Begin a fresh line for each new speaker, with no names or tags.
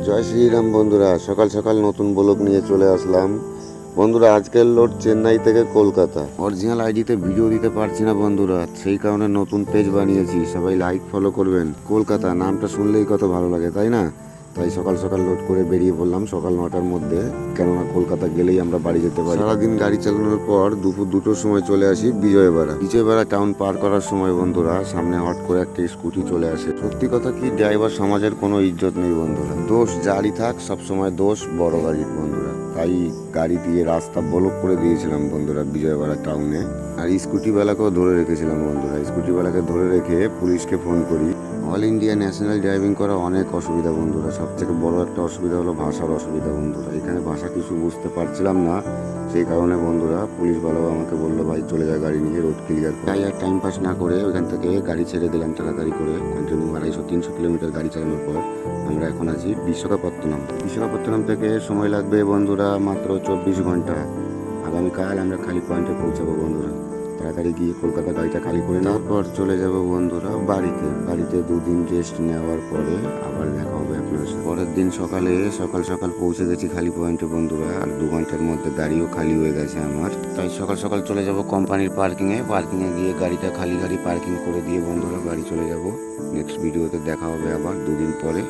জয় শ্রীরাম বন্ধুরা, সকাল সকাল নতুন ব্লগ নিয়ে চলে আসলাম। বন্ধুরা, আজকের লোড চেন্নাই থেকে কলকাতা। অরিজিনাল আইডিতে ভিডিও দিতে পারছি না বন্ধুরা, সেই কারণে নতুন পেজ বানিয়েছি। সবাই লাইক ফলো করবেন। কলকাতা নামটা শুনলেই কত ভালো লাগে, তাই না? তাই সকাল সকাল লোড করে বেরিয়ে পড়লাম সকাল 9টার মধ্যে, কেননা কলকাতা গেলেই আমরা বাড়ি যেতে পারি। সারাদিন গাড়ি চালানোর পর দুপুর 2টোর সময় চলে আসি বিজয়বাড়া টাউন পার করার সময় বন্ধুরা সামনে হট করে একটা স্কুটি চলে আসে। সত্যি কথা কি, ড্রাইভার সমাজের কোনো ইজ্জত নেই বন্ধুরা। দোষ যারই থাক, সবসময় দোষ বড় গাড়ির বন্ধুরা। তাই গাড়ি দিয়ে রাস্তা ব্লক করে দিয়েছিলাম বন্ধুরা বিজয়বাড়া টাউনে। আর স্কুটিওয়ালাকেও ধরে রেখেছিলাম বন্ধুরা। স্কুটিওয়ালাকে ধরে রেখে পুলিশকে ফোন করি। অল ইন্ডিয়া ন্যাশনাল ড্রাইভিং করা অনেক অসুবিধা বন্ধুরা। সবথেকে বড় একটা অসুবিধা হলো ভাষার অসুবিধা বন্ধুরা। এখানে ভাষা কিছু বুঝতে পারছিলাম না, সেই কারণে বন্ধুরা পুলিশওয়ালাও আমাকে বললো, ভাই চলে যা গাড়ি নিয়ে, রোড ক্লিয়ার। তাই আর টাইম পাস না করে ওইখান থেকে গাড়ি ছেড়ে দিলাম তাড়াতাড়ি করে। কন্টিনিউ 250-300 কিলোমিটার গাড়ি চালানোর পর আমরা এখন আছি বিশাখাপত্তনম। বিশাখাপত্তনম থেকে সময় লাগবে বন্ধুরা মাত্র 24 ঘন্টা। আগামীকাল আমরা খালি পয়েন্টে পৌঁছাবো বন্ধুরা। তাড়াতাড়ি গিয়ে কলকাতা গাড়িটা খালি করে নেওয়ার পর চলে যাব বন্ধুরা বাড়িতে 2 দিন রেস্ট নেওয়ার পরে আবার দেখা হবে আপনার সাথে। পরের দিন সকাল সকাল পৌঁছে গেছি খালি পয়েন্টে বন্ধুরা। আর 2 ঘন্টার মধ্যে গাড়িও খালি হয়ে গেছে আমার। তাই সকাল সকাল চলে যাব কোম্পানির পার্কিংয়ে গিয়ে গাড়িটা খালি পার্কিং করে দিয়ে বন্ধুরা বাড়ি চলে যাব। নেক্সট ভিডিওতে দেখা হবে আবার 2 দিন পরে।